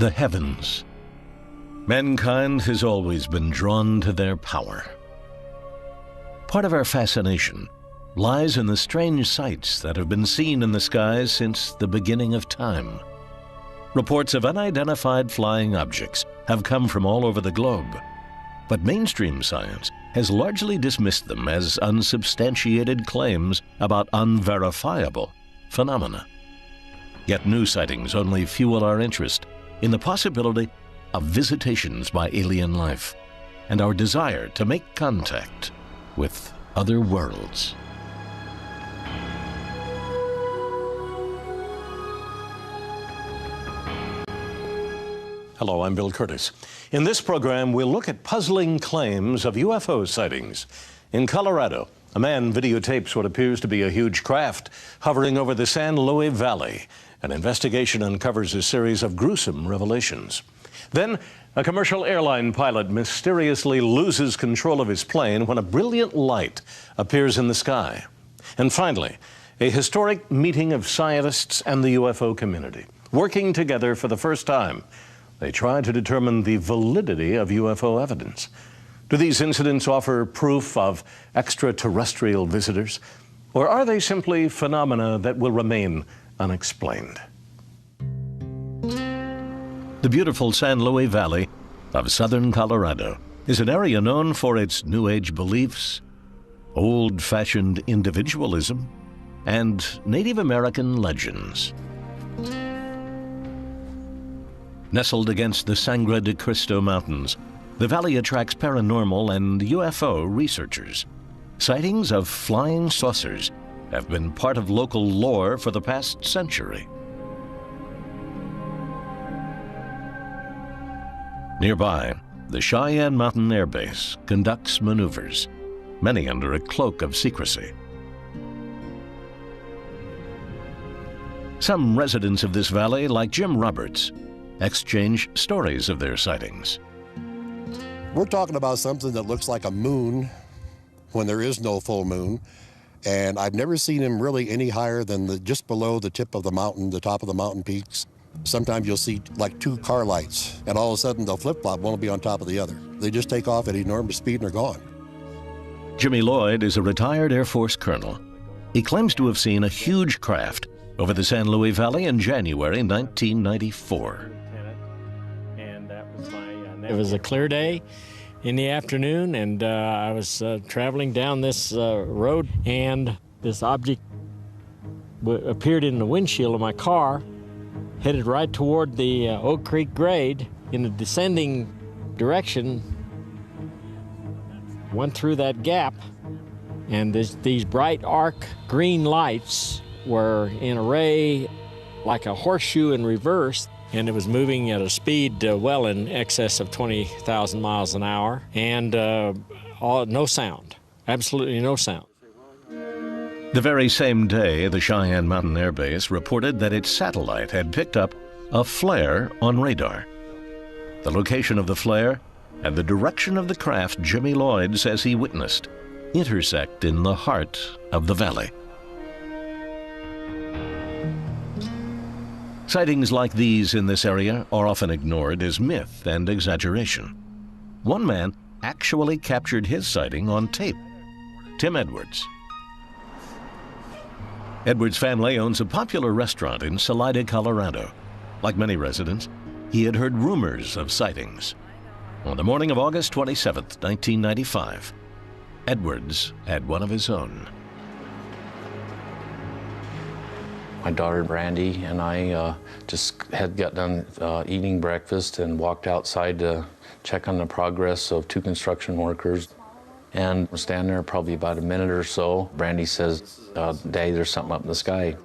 The heavens. Mankind has always been drawn to their power. Part of our fascination lies in the strange sights that have been seen in the skies since the beginning of time. Reports of unidentified flying objects have come from all over the globe, but mainstream science has largely dismissed them as unsubstantiated claims about unverifiable phenomena. Yet new sightings only fuel our interest in the possibility of visitations by alien life and our desire to make contact with other worlds. Hello, I'm Bill Curtis. In this program, we'll look at puzzling claims of UFO sightings. In Colorado, a man videotapes what appears to be a huge craft hovering over the San Luis Valley. An investigation uncovers a series of gruesome revelations. Then, a commercial airline pilot mysteriously loses control of his plane when a brilliant light appears in the sky. And finally, a historic meeting of scientists and the UFO community. Working together for the first time, they try to determine the validity of UFO evidence. Do these incidents offer proof of extraterrestrial visitors? Or are they simply phenomena that will remain unexplained? The beautiful San Luis Valley of southern Colorado is an area known for its New Age beliefs, old-fashioned individualism, and Native American legends. Nestled against the Sangre de Cristo Mountains, the valley attracts paranormal and UFO researchers. Sightings of flying saucers have been part of local lore for the past century. Nearby, the Cheyenne Mountain Air Base conducts maneuvers, many under a cloak of secrecy. Some residents of this valley, like Jim Roberts, exchange stories of their sightings. We're talking about something that looks like a moon when there is no full moon, and I've never seen him really any higher than just below the tip of the mountain, the top of the mountain peaks. Sometimes you'll see like two car lights, and all of a sudden they'll flip-flop, one will be on top of the other. They just take off at enormous speed and are gone. Jimmy Lloyd is a retired Air Force colonel. He claims to have seen a huge craft over the San Luis Valley in January 1994. It was a clear day in the afternoon, and I was traveling down this road, and this object appeared in the windshield of my car, headed right toward the Oak Creek grade in a descending direction, went through that gap, and these bright arc green lights were in array like a horseshoe in reverse, and it was moving at a speed well in excess of 20,000 miles an hour, and no sound, absolutely no sound. The very same day, the Cheyenne Mountain Air Base reported that its satellite had picked up a flare on radar. The location of the flare and the direction of the craft Jimmy Lloyd says he witnessed intersect in the heart of the valley. Sightings like these in this area are often ignored as myth and exaggeration. One man actually captured his sighting on tape. Tim Edwards. Edwards' family owns a popular restaurant in Salida, Colorado. Like many residents, he had heard rumors of sightings. On the morning of August 27, 1995, Edwards had one of his own. My daughter Brandy and I just had got done eating breakfast and walked outside to check on the progress of two construction workers. And we're standing there probably about a minute or so. Brandy says, Daddy, there's something up in the sky.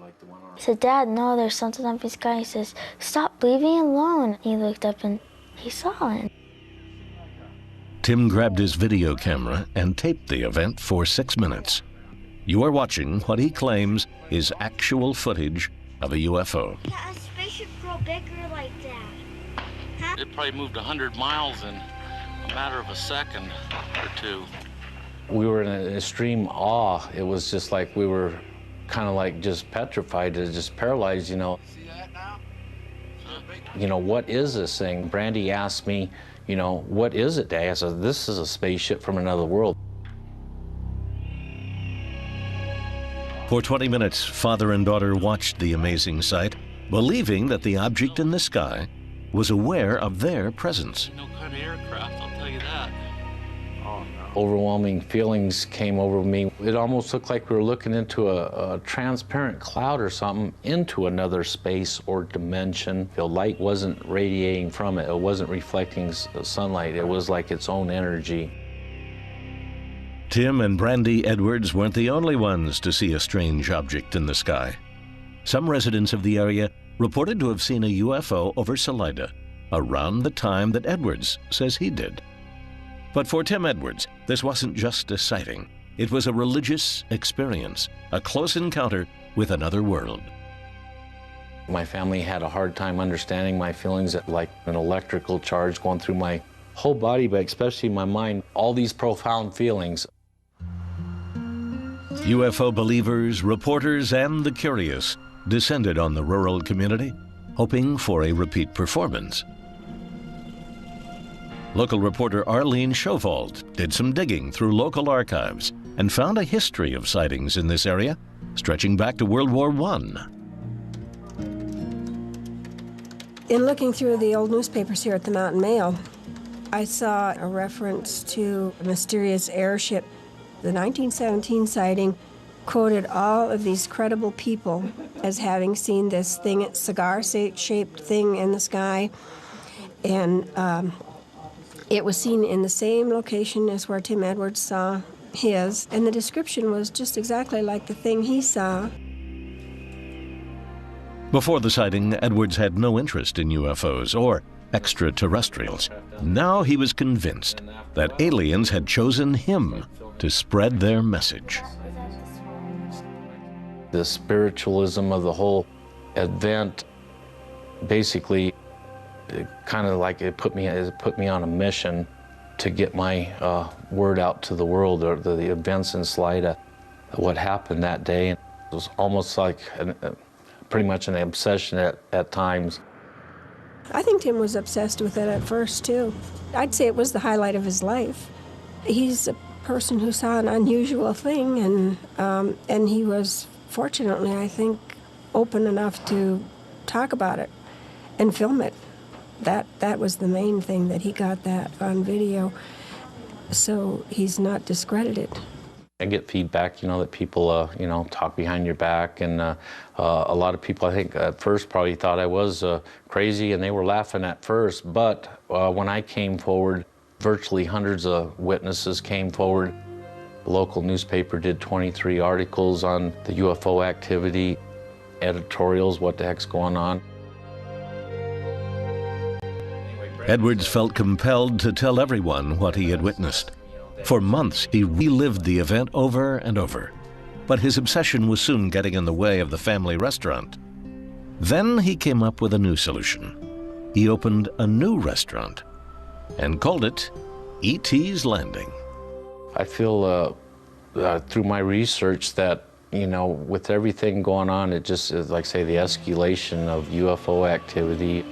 I said, Dad, no, there's something up in the sky. He says, stop, leave me alone. He looked up and he saw it. Tim grabbed his video camera and taped the event for 6 minutes. You are watching what he claims is actual footage of a UFO. Yeah, a spaceship grow bigger like that. Huh? It probably moved 100 miles in a matter of a second or two. We were in an extreme awe. It was just like we were kind of like just petrified, just paralyzed, you know. See that now? Huh? you know, what is this thing? Brandy asked me, you know, what is it, Dad? I said, this is a spaceship from another world. For 20 minutes, father and daughter watched the amazing sight, believing that the object in the sky was aware of their presence. No kind of aircraft, I'll tell you that. Oh, no. Overwhelming feelings came over me. It almost looked like we were looking into a transparent cloud or something, into another space or dimension. The light wasn't radiating from it. It wasn't reflecting sunlight. It was like its own energy. Tim and Brandy Edwards weren't the only ones to see a strange object in the sky. Some residents of the area reported to have seen a UFO over Salida around the time that Edwards says he did. But for Tim Edwards, this wasn't just a sighting. It was a religious experience, a close encounter with another world. My family had a hard time understanding my feelings, like an electrical charge going through my whole body, but especially my mind, all these profound feelings. UFO believers, reporters, and the curious descended on the rural community, hoping for a repeat performance. Local reporter Arlene Schovold did some digging through local archives and found a history of sightings in this area stretching back to World War I. In looking through the old newspapers here at the Mountain Mail, I saw a reference to a mysterious airship. The 1917 sighting quoted all of these credible people as having seen this thing, cigar-shaped thing in the sky, and it was seen in the same location as where Tim Edwards saw his, and the description was just exactly like the thing he saw. Before the sighting, Edwards had no interest in UFOs or extraterrestrials. Now he was convinced that aliens had chosen him to spread their message. The spiritualism of the whole event, basically, kind of like it put me on a mission to get my word out to the world, or the events in Salida, what happened that day. It was almost like pretty much an obsession at times. I think Tim was obsessed with it at first, too. I'd say it was the highlight of his life. He's a person who saw an unusual thing, and he was, fortunately, I think, open enough to talk about it and film it. That was the main thing, that he got that on video, so he's not discredited. I get feedback, you know, that people, you know, talk behind your back, and a lot of people, I think, at first probably thought I was crazy, and they were laughing at first, but when I came forward, virtually hundreds of witnesses came forward. The local newspaper did 23 articles on the UFO activity, editorials, what the heck's going on. Edwards felt compelled to tell everyone what he had witnessed. For months, he relived the event over and over, but his obsession was soon getting in the way of the family restaurant. Then he came up with a new solution. He opened a new restaurant and called it E.T.'s Landing. I feel through my research that, you know, with everything going on, it just is, like, say, the escalation of UFO activity,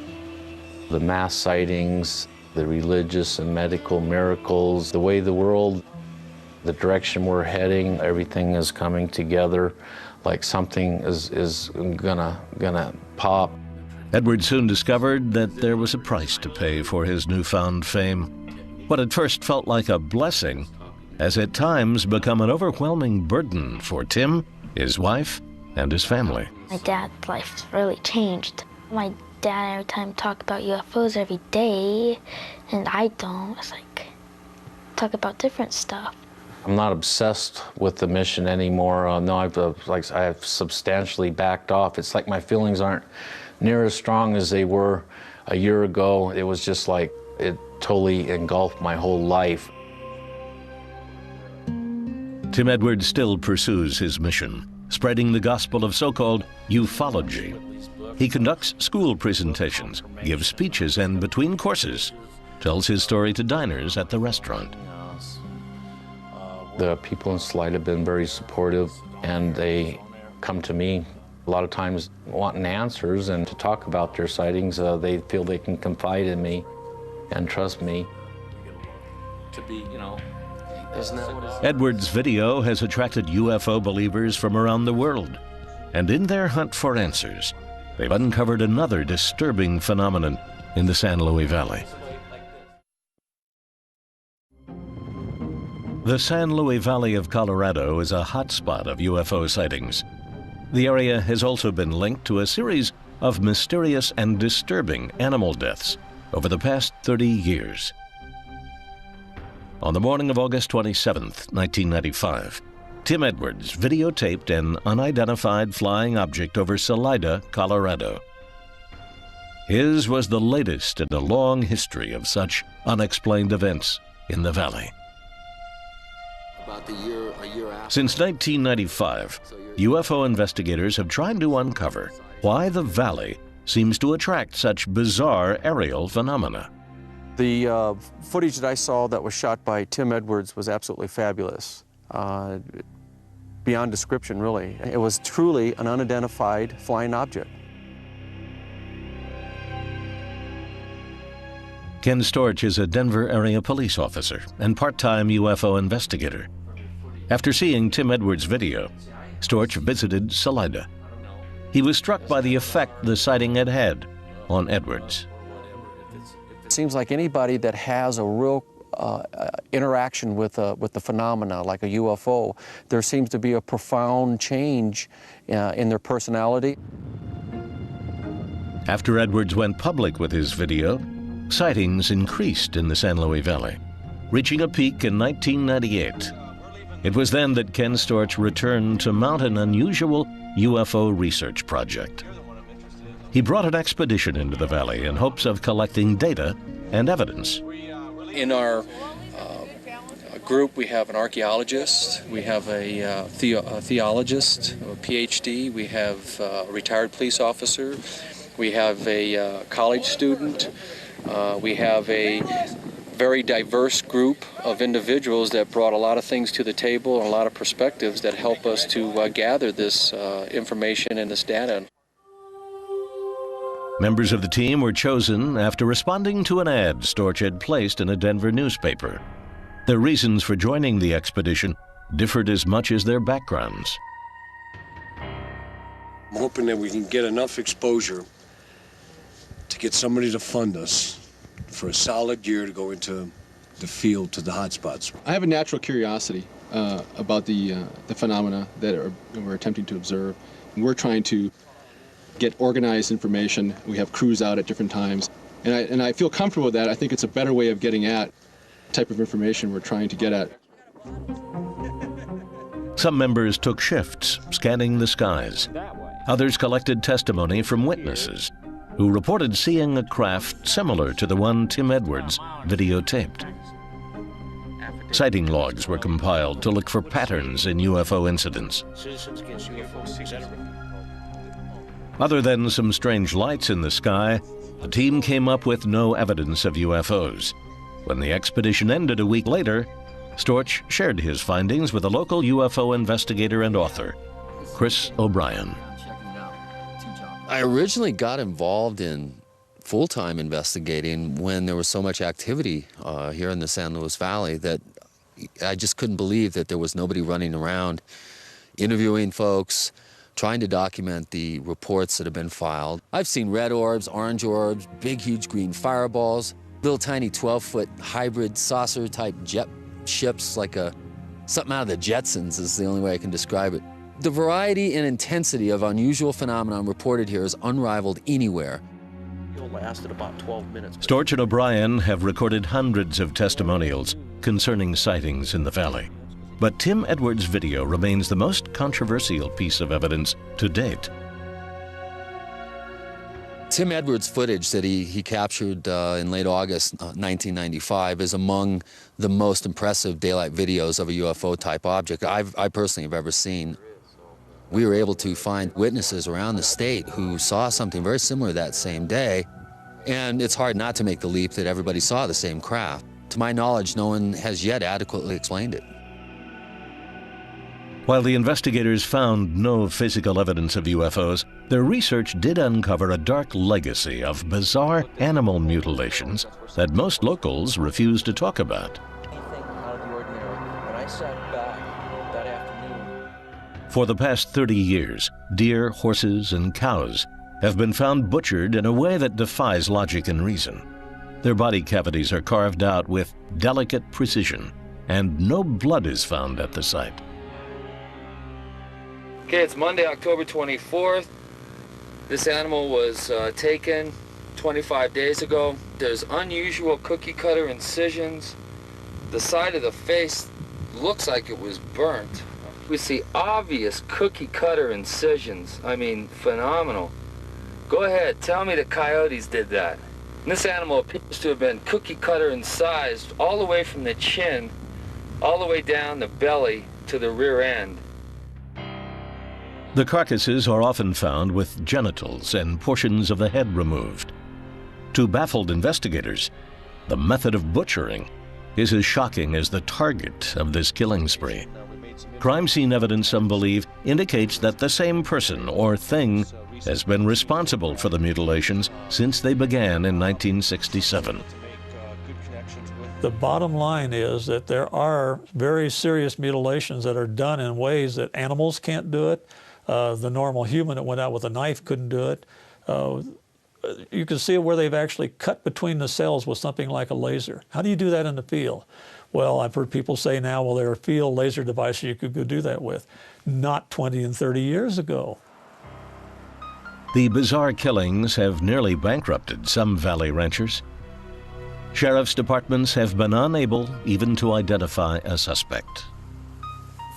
the mass sightings, the religious and medical miracles, the way the world, the direction we're heading, everything is coming together like something is gonna pop. Edwards soon discovered that there was a price to pay for his newfound fame. What at first felt like a blessing has at times become an overwhelming burden for Tim, his wife, and his family. My dad's life really changed. My dad every time talk about UFOs every day, and I don't. It's like, talk about different stuff. I'm not obsessed with the mission anymore. No, I've substantially backed off. It's like my feelings aren't near as strong as they were a year ago. It was just like it totally engulfed my whole life. Tim Edwards still pursues his mission, spreading the gospel of so-called ufology. He conducts school presentations, gives speeches, and between courses, tells his story to diners at the restaurant. The people in Salida have been very supportive, and they come to me A lot of times wanting answers and to talk about their sightings, they feel they can confide in me and trust me. To be, you know, isn't that what it's... Edwards' video has attracted UFO believers from around the world. And in their hunt for answers, they've uncovered another disturbing phenomenon in the San Luis Valley. The San Luis Valley of Colorado is a hotspot of UFO sightings. The area has also been linked to a series of mysterious and disturbing animal deaths over the past 30 years. On the morning of August 27, 1995, Tim Edwards videotaped an unidentified flying object over Salida, Colorado. His was the latest in a long history of such unexplained events in the valley. About a year after. Since 1995, UFO investigators have tried to uncover why the valley seems to attract such bizarre aerial phenomena. The footage that I saw that was shot by Tim Edwards was absolutely fabulous. Beyond description, really. It was truly an unidentified flying object. Ken Storch is a Denver area police officer and part-time UFO investigator. After seeing Tim Edwards' video, Storch visited Salida. He was struck by the effect the sighting had had on Edwards. It seems like anybody that has a real interaction with the phenomena, like a UFO, there seems to be a profound change in their personality. After Edwards went public with his video, sightings increased in the San Luis Valley, reaching a peak in 1998. It was then that Ken Storch returned to mount an unusual UFO research project. He brought an expedition into the valley in hopes of collecting data and evidence. In our group, we have an archaeologist, we have a theologist, a PhD, we have a retired police officer, we have a college student, we have a very diverse group of individuals that brought a lot of things to the table and a lot of perspectives that help us to gather this information and this data. Members of the team were chosen after responding to an ad Storch had placed in a Denver newspaper. Their reasons for joining the expedition differed as much as their backgrounds. I'm hoping that we can get enough exposure to get somebody to fund us for a solid year to go into the field to the hotspots. I have a natural curiosity about the phenomena that we're attempting to observe. And we're trying to get organized information. We have crews out at different times. And I feel comfortable with that. I think it's a better way of getting at the type of information we're trying to get at. Some members took shifts, scanning the skies. Others collected testimony from witnesses who reported seeing a craft similar to the one Tim Edwards videotaped. Sighting logs were compiled to look for patterns in UFO incidents. Other than some strange lights in the sky, the team came up with no evidence of UFOs. When the expedition ended a week later, Storch shared his findings with a local UFO investigator and author, Chris O'Brien. I originally got involved in full-time investigating when there was so much activity here in the San Luis Valley that I just couldn't believe that there was nobody running around interviewing folks, trying to document the reports that have been filed. I've seen red orbs, orange orbs, big, huge green fireballs, little tiny 12-foot hybrid saucer-type jet ships, like something out of the Jetsons is the only way I can describe it. The variety and intensity of unusual phenomenon reported here is unrivaled anywhere. It lasted about 12 minutes. Storch and O'Brien have recorded hundreds of testimonials concerning sightings in the valley. But Tim Edwards' video remains the most controversial piece of evidence to date. Tim Edwards' footage that he captured in late August 1995 is among the most impressive daylight videos of a UFO-type object I personally have ever seen. We were able to find witnesses around the state who saw something very similar that same day, and it's hard not to make the leap that everybody saw the same craft. To my knowledge, no one has yet adequately explained it. While the investigators found no physical evidence of UFOs, their research did uncover a dark legacy of bizarre animal mutilations that most locals refuse to talk about. For the past 30 years, deer, horses, and cows have been found butchered in a way that defies logic and reason. Their body cavities are carved out with delicate precision, and no blood is found at the site. Okay, it's Monday, October 24th. This animal was taken 25 days ago. There's unusual cookie cutter incisions. The side of the face looks like it was burnt. We see obvious cookie cutter incisions. I mean, phenomenal. Go ahead, tell me the coyotes did that. And this animal appears to have been cookie cutter incised all the way from the chin, all the way down the belly to the rear end. The carcasses are often found with genitals and portions of the head removed. To baffled investigators, the method of butchering is as shocking as the target of this killing spree. Crime scene evidence, some believe, indicates that the same person or thing has been responsible for the mutilations since they began in 1967. The bottom line is that there are very serious mutilations that are done in ways that animals can't do it. The normal human that went out with a knife couldn't do it. You can see where they've actually cut between the cells with something like a laser. How do you do that in the field? Well, I've heard people say now, well, there are field laser devices you could go do that with. Not 20 and 30 years ago. The bizarre killings have nearly bankrupted some valley ranchers. Sheriff's departments have been unable even to identify a suspect.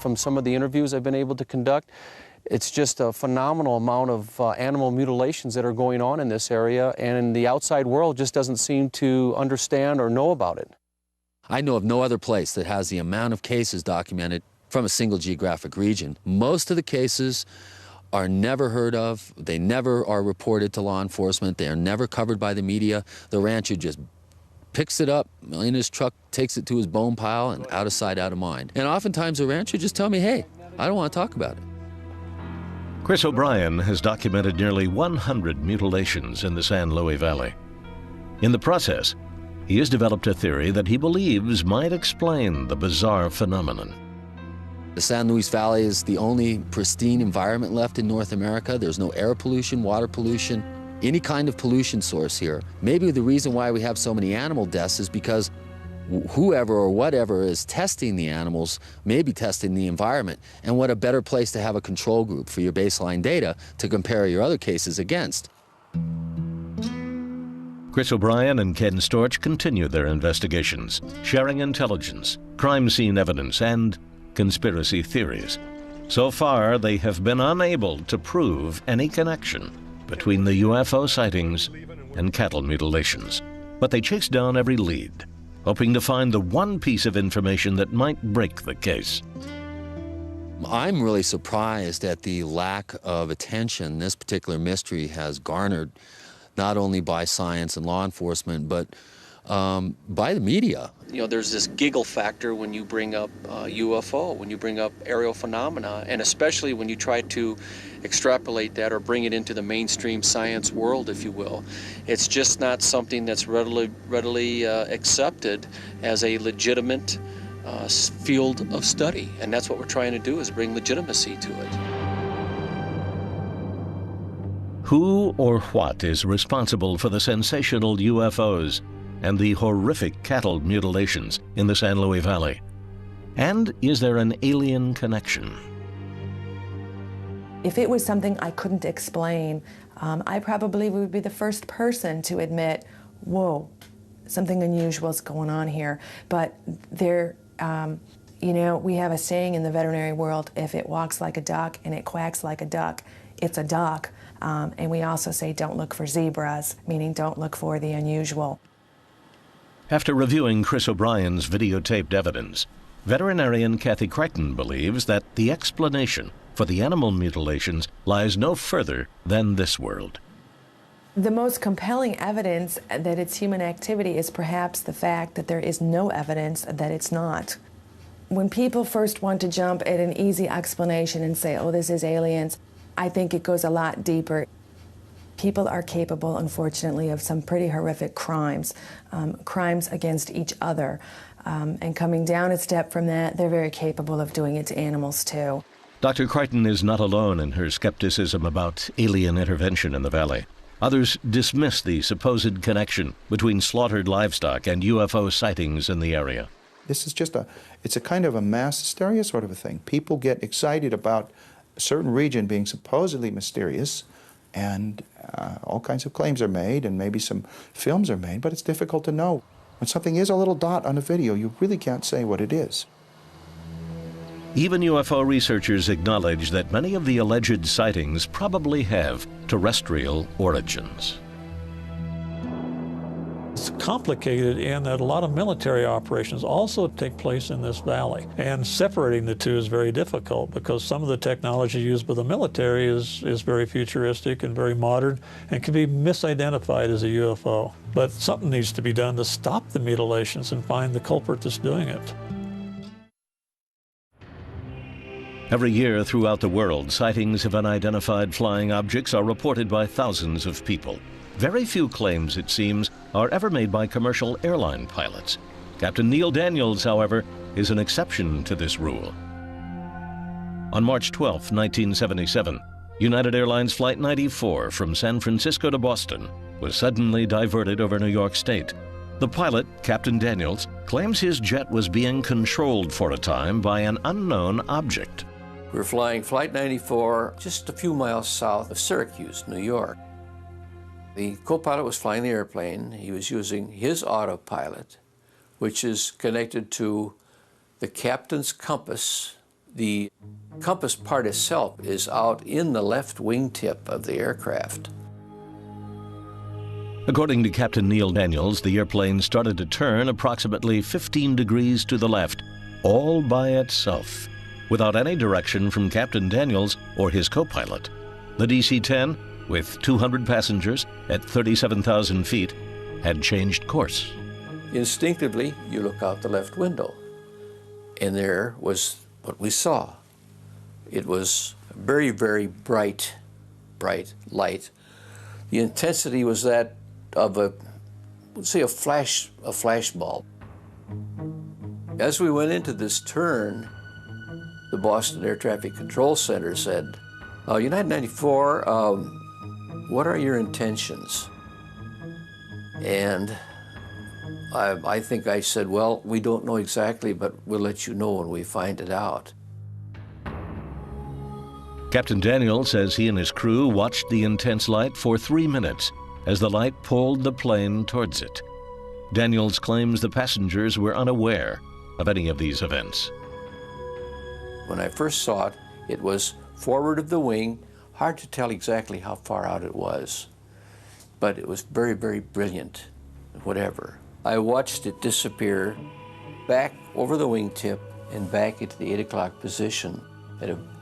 From some of the interviews I've been able to conduct, it's just a phenomenal amount of animal mutilations that are going on in this area, and the outside world just doesn't seem to understand or know about it. I know of no other place that has the amount of cases documented from a single geographic region. Most of the cases are never heard of. They never are reported to law enforcement. They are never covered by the media. The rancher just picks it up in his truck, takes it to his bone pile, and out of sight, out of mind. And oftentimes the rancher just tell me, hey, I don't want to talk about it. Chris O'Brien has documented nearly 100 mutilations in the San Luis Valley. In the process, he has developed a theory that he believes might explain the bizarre phenomenon. The San Luis Valley is the only pristine environment left in North America. There's no air pollution, water pollution, any kind of pollution source here. Maybe the reason why we have so many animal deaths is because whoever or whatever is testing the animals may be testing the environment. And what a better place to have a control group for your baseline data to compare your other cases against. Chris O'Brien and Ken Storch continue their investigations, sharing intelligence, crime scene evidence, and conspiracy theories. So far, they have been unable to prove any connection between the UFO sightings and cattle mutilations. But they chase down every lead, hoping to find the one piece of information that might break the case. I'm really surprised at the lack of attention this particular mystery has garnered, not only by science and law enforcement, but by the media. You know, there's this giggle factor when you bring up UFO, when you bring up aerial phenomena, and especially when you try to extrapolate that or bring it into the mainstream science world, if you will. It's just not something that's readily accepted as a legitimate field of study, and that's what we're trying to do, is bring legitimacy to it. Who or what is responsible for the sensational UFOs and the horrific cattle mutilations in the San Luis Valley? And is there an alien connection? If it was something I couldn't explain, I probably would be the first person to admit, whoa, something unusual is going on here. But there, you know, we have a saying in the veterinary world, if it walks like a duck and it quacks like a duck, it's a duck. And we also say don't look for zebras, meaning don't look for the unusual. After reviewing Chris O'Brien's videotaped evidence, veterinarian Kathy Crichton believes that the explanation for the animal mutilations lies no further than this world. The most compelling evidence that it's human activity is perhaps the fact that there is no evidence that it's not. When people first want to jump at an easy explanation and say, oh, this is aliens, I think it goes a lot deeper. People are capable, unfortunately, of some pretty horrific crimes, crimes against each other. And coming down a step from that, they're very capable of doing it to animals, too. Dr. Crichton is not alone in her skepticism about alien intervention in the valley. Others dismiss the supposed connection between slaughtered livestock and UFO sightings in the area. This is it's a kind of a mass hysteria sort of a thing. People get excited about a certain region being supposedly mysterious, and all kinds of claims are made, and maybe some films are made, but it's difficult to know. When something is a little dot on a video, you really can't say what it is. Even UFO researchers acknowledge that many of the alleged sightings probably have terrestrial origins. It's complicated in that a lot of military operations also take place in this valley. And separating the two is very difficult because some of the technology used by the military is very futuristic and very modern and can be misidentified as a UFO. But something needs to be done to stop the mutilations and find the culprit that's doing it. Every year throughout the world, sightings of unidentified flying objects are reported by thousands of people. Very few claims, it seems, are ever made by commercial airline pilots. Captain Neil Daniels, however, is an exception to this rule. On March 12, 1977, United Airlines Flight 94 from San Francisco to Boston was suddenly diverted over New York State. The pilot, Captain Daniels, claims his jet was being controlled for a time by an unknown object. We were flying Flight 94 just a few miles south of Syracuse, New York. The co-pilot was flying the airplane. He was using his autopilot, which is connected to the captain's compass. The compass part itself is out in the left wingtip of the aircraft. According to Captain Neil Daniels, the airplane started to turn approximately 15 degrees to the left, all by itself, without any direction from Captain Daniels or his co-pilot. The DC-10, with 200 passengers at 37,000 feet, had changed course. Instinctively, you look out the left window, and there was what we saw. It was a very, very bright light. The intensity was that of let's say a flash bulb. As we went into this turn, the Boston Air Traffic Control Center said, United 94, what are your intentions? And I think I said, well, we don't know exactly, but we'll let you know when we find it out. Captain Daniels says he and his crew watched the intense light for 3 minutes as the light pulled the plane towards it. Daniels claims the passengers were unaware of any of these events. When I first saw it, it was forward of the wing. Hard to tell exactly how far out it was, but it was very, very brilliant, whatever. I watched it disappear back over the wingtip and back into the 8 o'clock position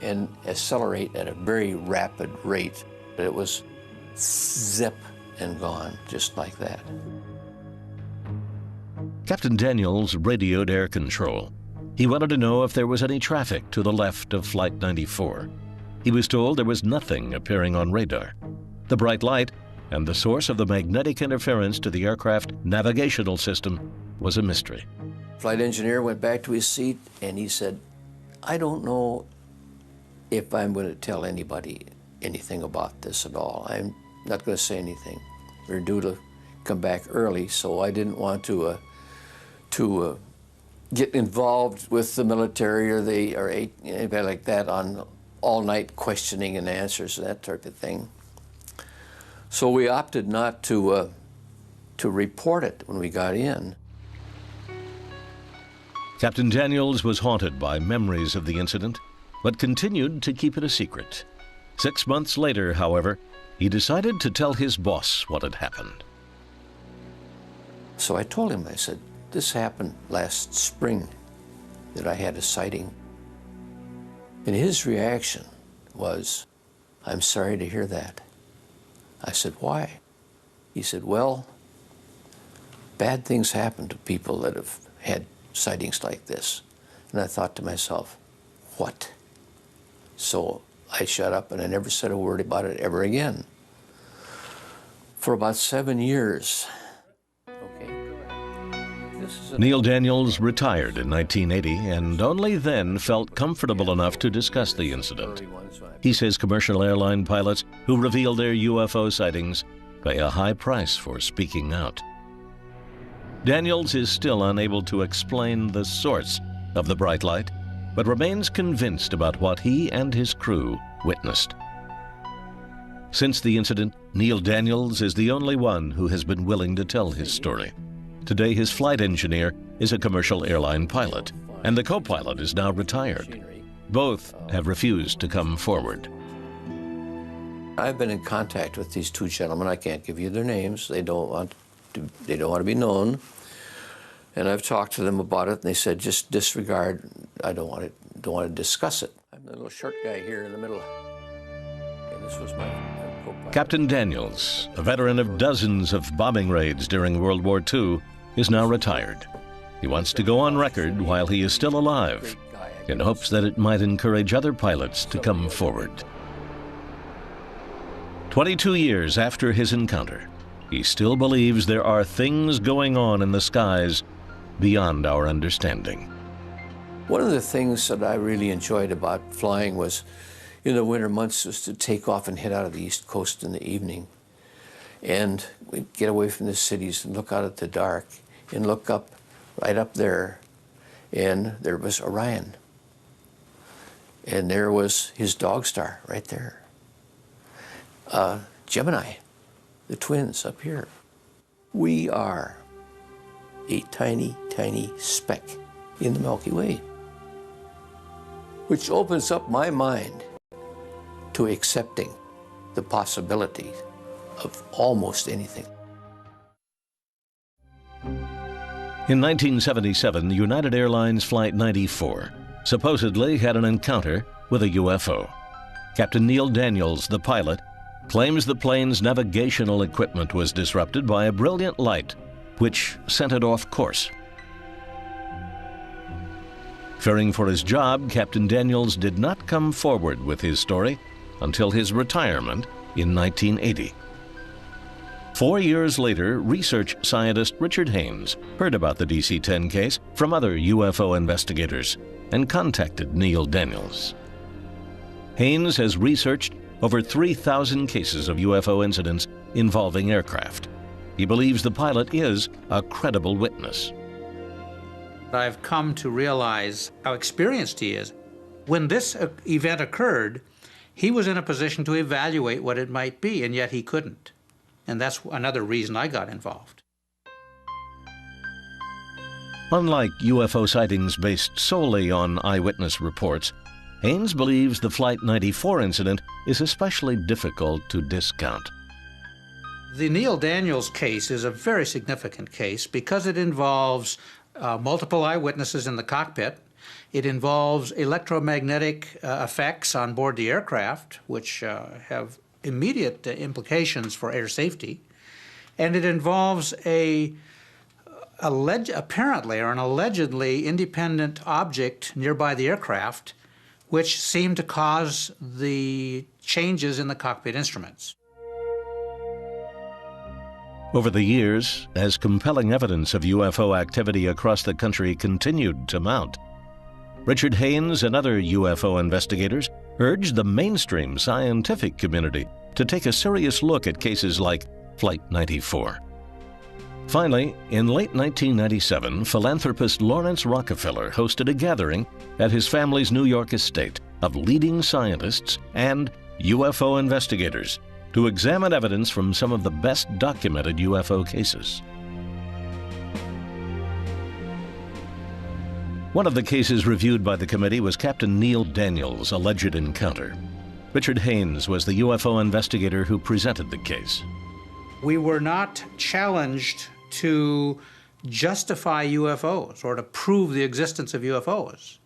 and accelerate at a very rapid rate. It was zip and gone, just like that. Captain Daniels radioed air control. He wanted to know if there was any traffic to the left of Flight 94. He was told there was nothing appearing on radar. The bright light and the source of the magnetic interference to the aircraft navigational system was a mystery. Flight engineer went back to his seat and he said, I don't know if I'm going to tell anybody anything about this at all. I'm not going to say anything. We're due to come back early, so I didn't want to get involved with the military or anybody like that on all-night questioning and answers and that type of thing. So we opted not to report it when we got in. Captain Daniels was haunted by memories of the incident, but continued to keep it a secret. 6 months later, however, he decided to tell his boss what had happened. So I told him, I said, this happened last spring, that I had a sighting. And his reaction was, I'm sorry to hear that. I said, why? He said, well, bad things happen to people that have had sightings like this. And I thought to myself, what? So I shut up and I never said a word about it ever again. For about 7 years. Neil Daniels retired in 1980 and only then felt comfortable enough to discuss the incident. He says commercial airline pilots who reveal their UFO sightings pay a high price for speaking out. Daniels is still unable to explain the source of the bright light, but remains convinced about what he and his crew witnessed. Since the incident, Neil Daniels is the only one who has been willing to tell his story. Today, his flight engineer is a commercial airline pilot, and the co-pilot is now retired. Both have refused to come forward. I've been in contact with these two gentlemen. I can't give you their names. They don't want to be known. And I've talked to them about it, and they said, just disregard. I don't want to discuss it. I'm the little short guy here in the middle. And this was my co-pilot. Captain Daniels, a veteran of dozens of bombing raids during World War II, is now retired. He wants to go on record while he is still alive, in hopes that it might encourage other pilots to come forward. 22 years after his encounter, he still believes there are things going on in the skies beyond our understanding. One of the things that I really enjoyed about flying was, in the winter months, was to take off and head out of the East Coast in the evening. And we'd get away from the cities and look out at the dark and look up, right up there, and there was Orion. And there was his dog star right there. Gemini, the twins up here. We are a tiny, tiny speck in the Milky Way, which opens up my mind to accepting the possibility of almost anything. In 1977, United Airlines Flight 94 supposedly had an encounter with a UFO. Captain Neil Daniels, the pilot, claims the plane's navigational equipment was disrupted by a brilliant light, which sent it off course. Fearing for his job, Captain Daniels did not come forward with his story until his retirement in 1980. 4 years later, research scientist Richard Haynes heard about the DC-10 case from other UFO investigators and contacted Neil Daniels. Haynes has researched over 3,000 cases of UFO incidents involving aircraft. He believes the pilot is a credible witness. I've come to realize how experienced he is. When this event occurred, he was in a position to evaluate what it might be, and yet he couldn't. And that's another reason I got involved. Unlike UFO sightings based solely on eyewitness reports, Haynes believes the Flight 94 incident is especially difficult to discount. The Neil Daniels case is a very significant case because it involves multiple eyewitnesses in the cockpit. It involves electromagnetic effects on board the aircraft, which have immediate implications for air safety. And it involves apparently or an allegedly independent object nearby the aircraft, which seemed to cause the changes in the cockpit instruments. Over the years, as compelling evidence of UFO activity across the country continued to mount, Richard Haynes and other UFO investigators urged the mainstream scientific community to take a serious look at cases like Flight 94. Finally, in late 1997, philanthropist Lawrence Rockefeller hosted a gathering at his family's New York estate of leading scientists and UFO investigators to examine evidence from some of the best documented UFO cases. One of the cases reviewed by the committee was Captain Neil Daniels' alleged encounter. Richard Haynes was the UFO investigator who presented the case. We were not challenged to justify UFOs or to prove the existence of UFOs,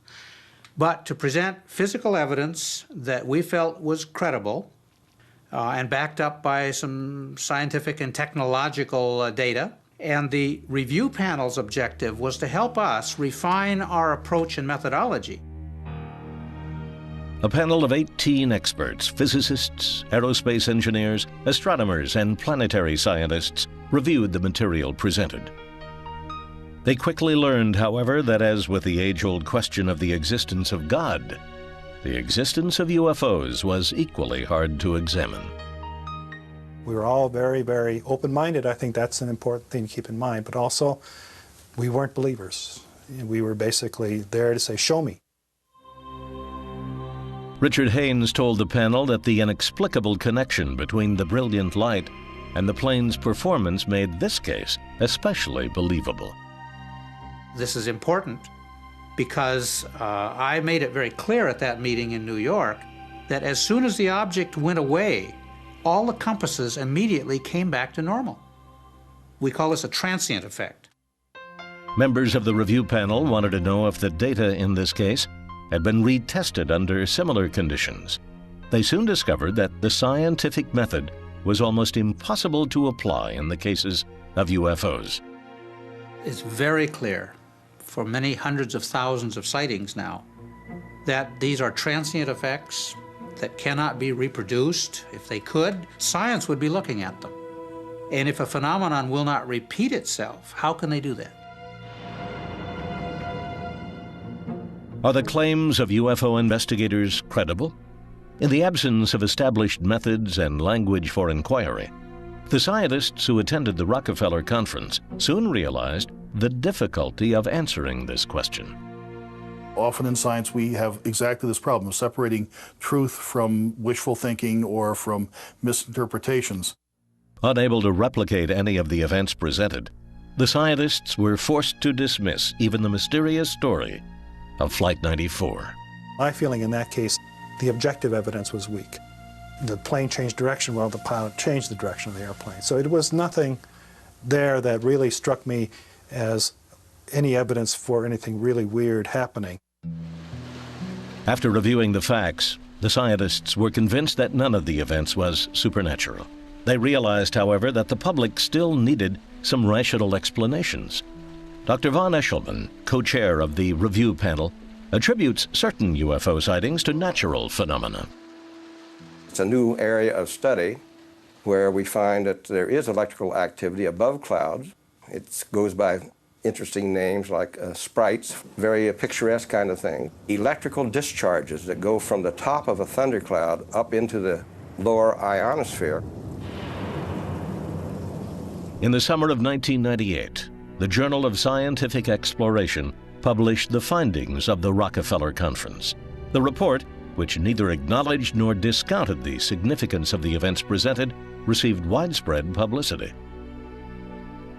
but to present physical evidence that we felt was credible and backed up by some scientific and technological data, And the review panel's objective was to help us refine our approach and methodology. A panel of 18 experts, physicists, aerospace engineers, astronomers, and planetary scientists reviewed the material presented. They quickly learned, however, that as with the age-old question of the existence of God, the existence of UFOs was equally hard to examine. We were all very, very open-minded. I think that's an important thing to keep in mind. But also, we weren't believers. We were basically there to say, show me. Richard Haynes told the panel that the inexplicable connection between the brilliant light and the plane's performance made this case especially believable. This is important because I made it very clear at that meeting in New York that as soon as the object went away, all the compasses immediately came back to normal. We call this a transient effect. Members of the review panel wanted to know if the data in this case had been retested under similar conditions. They soon discovered that the scientific method was almost impossible to apply in the cases of UFOs. It's very clear for many hundreds of thousands of sightings now that these are transient effects that cannot be reproduced. If they could, science would be looking at them. And if a phenomenon will not repeat itself, how can they do that? Are the claims of UFO investigators credible? In the absence of established methods and language for inquiry, the scientists who attended the Rockefeller Conference soon realized the difficulty of answering this question. Often in science we have exactly this problem of separating truth from wishful thinking or from misinterpretations. Unable to replicate any of the events presented, the scientists were forced to dismiss even the mysterious story of Flight 94. My feeling in that case, the objective evidence was weak. The plane changed direction while the pilot changed the direction of the airplane. So it was nothing there that really struck me as any evidence for anything really weird happening. After reviewing the facts, the scientists were convinced that none of the events was supernatural. They realized, however, that the public still needed some rational explanations. Dr. von Eshelman, co-chair of the review panel, attributes certain UFO sightings to natural phenomena. It's a new area of study where we find that there is electrical activity above clouds. It goes by interesting names like sprites, very picturesque kind of thing. Electrical discharges that go from the top of a thundercloud up into the lower ionosphere. In the summer of 1998, the Journal of Scientific Exploration published the findings of the Rockefeller Conference. The report, which neither acknowledged nor discounted the significance of the events presented, received widespread publicity.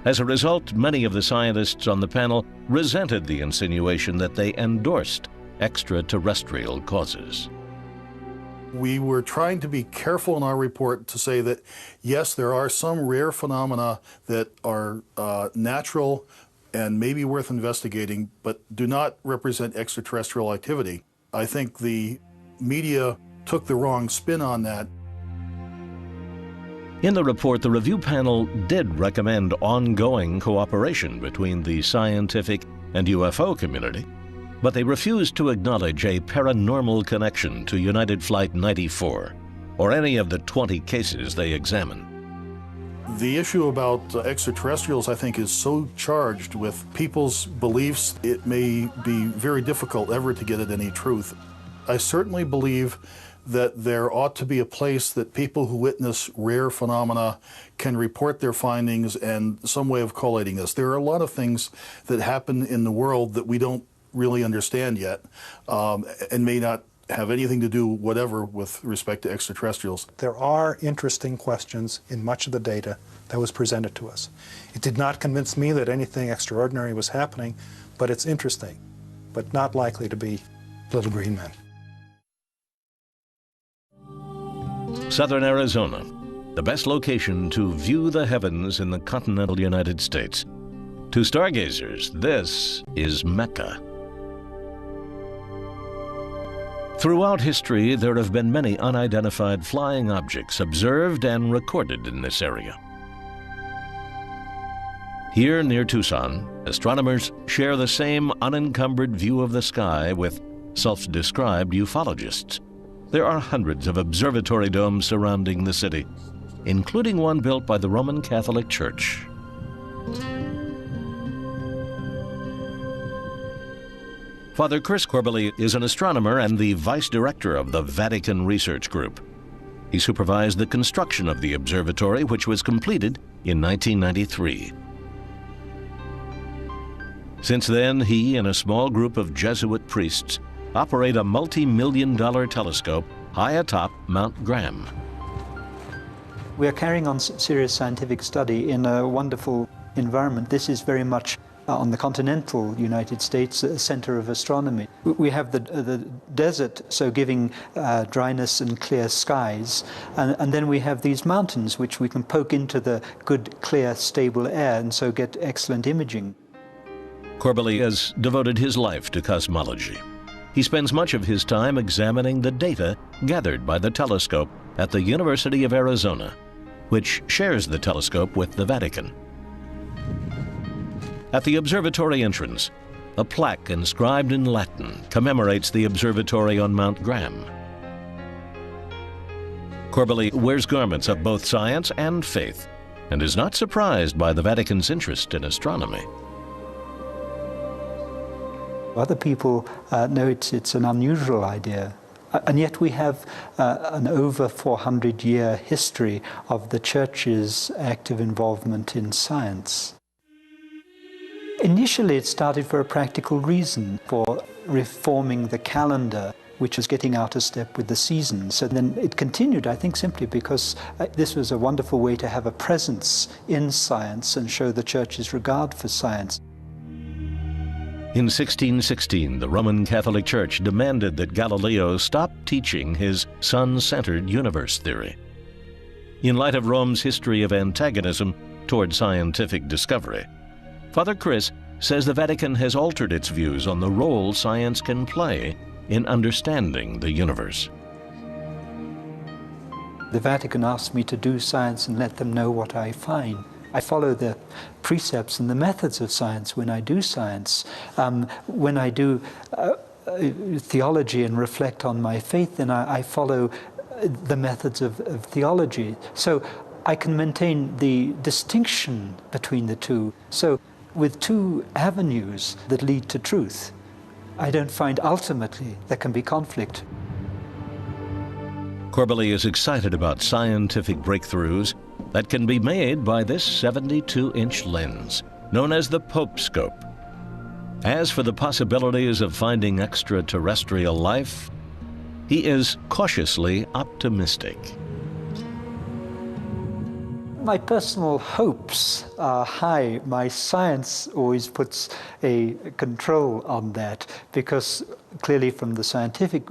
As a result, many of the scientists on the panel resented the insinuation that they endorsed extraterrestrial causes. We were trying to be careful in our report to say that, yes, there are some rare phenomena that are natural and maybe worth investigating, but do not represent extraterrestrial activity. I think the media took the wrong spin on that. In the report, the review panel did recommend ongoing cooperation between the scientific and UFO community, but they refused to acknowledge a paranormal connection to United Flight 94 or any of the 20 cases they examined. The issue about extraterrestrials, I think, is so charged with people's beliefs, it may be very difficult ever to get at any truth. I certainly believe that there ought to be a place that people who witness rare phenomena can report their findings and some way of collating this. There are a lot of things that happen in the world that we don't really understand yet and may not have anything to do whatever with respect to extraterrestrials. There are interesting questions in much of the data that was presented to us. It did not convince me that anything extraordinary was happening, but it's interesting, but not likely to be little green men. Southern Arizona, the best location to view the heavens in the continental United States. To stargazers, this is Mecca. Throughout history, there have been many unidentified flying objects observed and recorded in this area. Here near Tucson, astronomers share the same unencumbered view of the sky with self-described ufologists. There are hundreds of observatory domes surrounding the city, including one built by the Roman Catholic Church. Father Chris Corbally is an astronomer and the vice director of the Vatican Research Group. He supervised the construction of the observatory, which was completed in 1993. Since then, he and a small group of Jesuit priests operate a multi-million-dollar telescope high atop Mount Graham. We are carrying on serious scientific study in a wonderful environment. This is very much on the continental United States, a center of astronomy. We have the desert, so giving dryness and clear skies, and then we have these mountains which we can poke into the good, clear, stable air and so get excellent imaging. Corbally has devoted his life to cosmology. He spends much of his time examining the data gathered by the telescope at the University of Arizona, which shares the telescope with the Vatican. At the observatory entrance, a plaque inscribed in Latin commemorates the observatory on Mount Graham. Corbally wears garments of both science and faith and is not surprised by the Vatican's interest in astronomy. Other people know it's an unusual idea. And yet we have an over 400-year history of the Church's active involvement in science. Initially, it started for a practical reason, for reforming the calendar, which was getting out of step with the seasons. So then it continued, I think, simply because this was a wonderful way to have a presence in science and show the Church's regard for science. In 1616, the Roman Catholic Church demanded that Galileo stop teaching his sun-centered universe theory. In light of Rome's history of antagonism toward scientific discovery, Father Chris says the Vatican has altered its views on the role science can play in understanding the universe. The Vatican asked me to do science and let them know what I find. I follow the precepts and the methods of science when I do science. When I do theology and reflect on my faith, then I follow the methods of theology. So I can maintain the distinction between the two. So with two avenues that lead to truth, I don't find ultimately there can be conflict. Corbally is excited about scientific breakthroughs that can be made by this 72-inch lens, known as the Pope scope. As for the possibilities of finding extraterrestrial life, he is cautiously optimistic. My personal hopes are high. My science always puts a control on that, because clearly from the scientific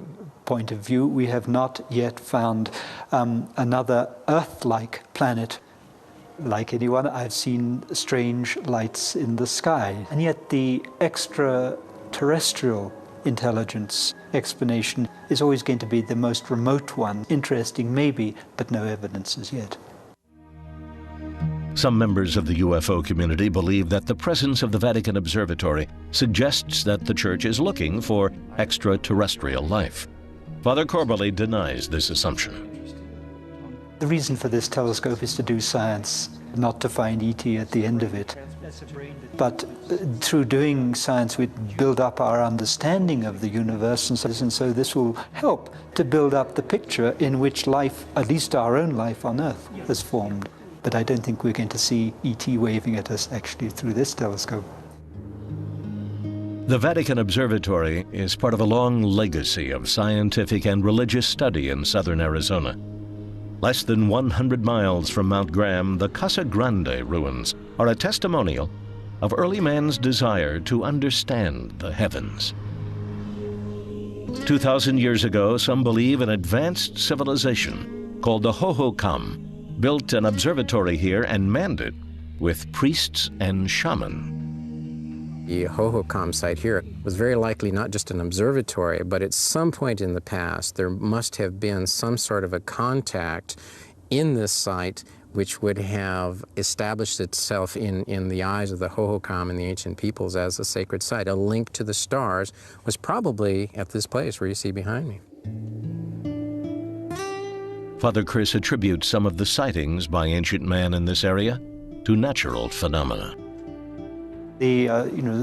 point of view, we have not yet found another Earth-like planet. Like anyone, I've seen strange lights in the sky. And yet the extraterrestrial intelligence explanation is always going to be the most remote one. Interesting maybe, but no evidence as yet. Some members of the UFO community believe that the presence of the Vatican Observatory suggests that the Church is looking for extraterrestrial life. Father Corbally denies this assumption. The reason for this telescope is to do science, not to find ET at the end of it. But through doing science, we build up our understanding of the universe, and so this will help to build up the picture in which life, at least our own life on Earth, is formed. But I don't think we're going to see ET waving at us actually through this telescope. The Vatican Observatory is part of a long legacy of scientific and religious study in southern Arizona. Less than 100 miles from Mount Graham, the Casa Grande ruins are a testimonial of early man's desire to understand the heavens. 2,000 years ago, some believe an advanced civilization called the Hohokam built an observatory here and manned it with priests and shaman. The Hohokam site here was very likely not just an observatory, but at some point in the past there must have been some sort of a contact in this site which would have established itself in the eyes of the Hohokam and the ancient peoples as a sacred site. A link to the stars was probably at this place where you see behind me. Father Chris attributes some of the sightings by ancient man in this area to natural phenomena. The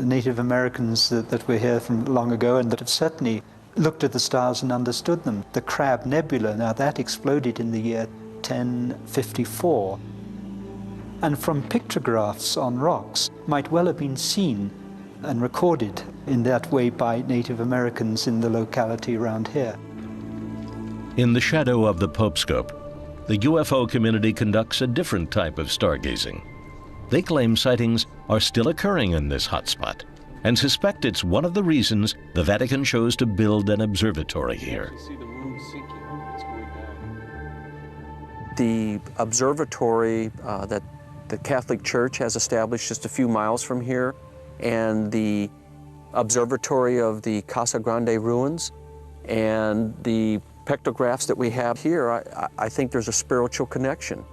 Native Americans that were here from long ago and that have certainly looked at the stars and understood them. The Crab Nebula, now that exploded in the year 1054, and from pictographs on rocks might well have been seen and recorded in that way by Native Americans in the locality around here. In the shadow of the Popescope, the UFO community conducts a different type of stargazing. They claim sightings are still occurring in this hotspot and suspect it's one of the reasons the Vatican chose to build an observatory here. The observatory that the Catholic Church has established just a few miles from here, and the observatory of the Casa Grande ruins, and the pictographs that we have here, I think there's a spiritual connection.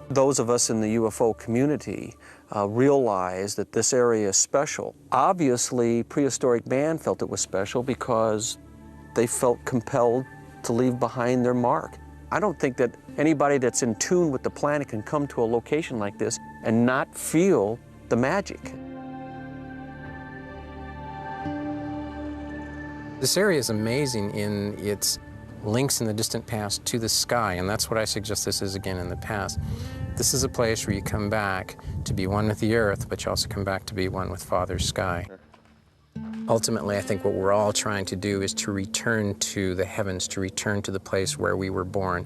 Those of us in the UFO community realize that this area is special. Obviously, prehistoric man felt it was special because they felt compelled to leave behind their mark. I don't think that anybody that's in tune with the planet can come to a location like this and not feel the magic. This area is amazing in its links in the distant past to the sky, and that's what I suggest this is again in the past. This is a place where you come back to be one with the earth, but you also come back to be one with Father's sky. Ultimately, I think what we're all trying to do is to return to the heavens, to return to the place where we were born.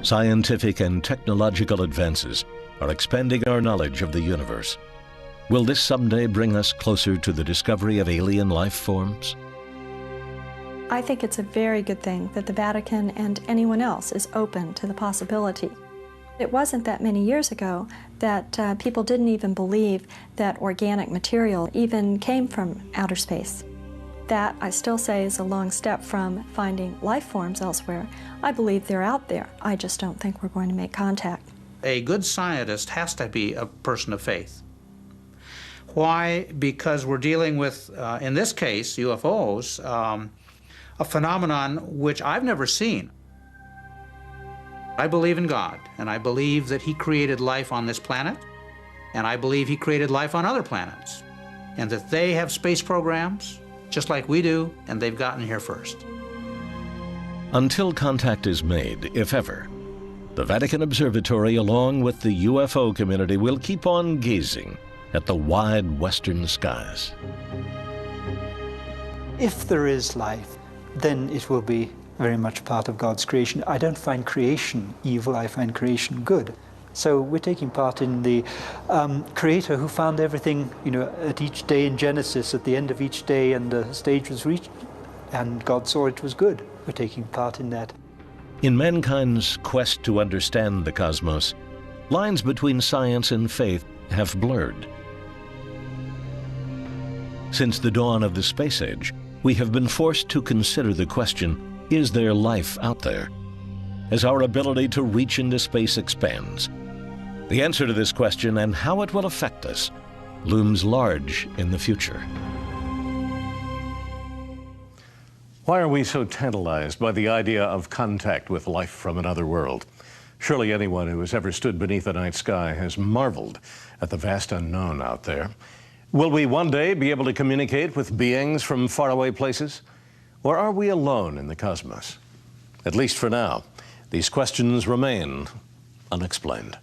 Scientific and technological advances are expanding our knowledge of the universe. Will this someday bring us closer to the discovery of alien life forms? I think it's a very good thing that the Vatican and anyone else is open to the possibility. It wasn't that many years ago that people didn't even believe that organic material even came from outer space. That, I still say, is a long step from finding life forms elsewhere. I believe they're out there. I just don't think we're going to make contact. A good scientist has to be a person of faith. Why? Because we're dealing with, in this case, UFOs, a phenomenon which I've never seen. I believe in God, and I believe that He created life on this planet, and I believe He created life on other planets, and that they have space programs, just like we do, and they've gotten here first. Until contact is made, if ever, the Vatican Observatory, along with the UFO community, will keep on gazing at the wide western skies. If there is life, then it will be very much part of God's creation. I don't find creation evil, I find creation good. So we're taking part in the Creator who found everything, at each day in Genesis, at the end of each day, and the stage was reached, and God saw it was good. We're taking part in that. In mankind's quest to understand the cosmos, lines between science and faith have blurred. Since the dawn of the space age, we have been forced to consider the question, is there life out there? As our ability to reach into space expands, the answer to this question and how it will affect us looms large in the future. Why are we so tantalized by the idea of contact with life from another world? Surely anyone who has ever stood beneath the night sky has marveled at the vast unknown out there. Will we one day be able to communicate with beings from faraway places? Or are we alone in the cosmos? At least for now, these questions remain unexplained.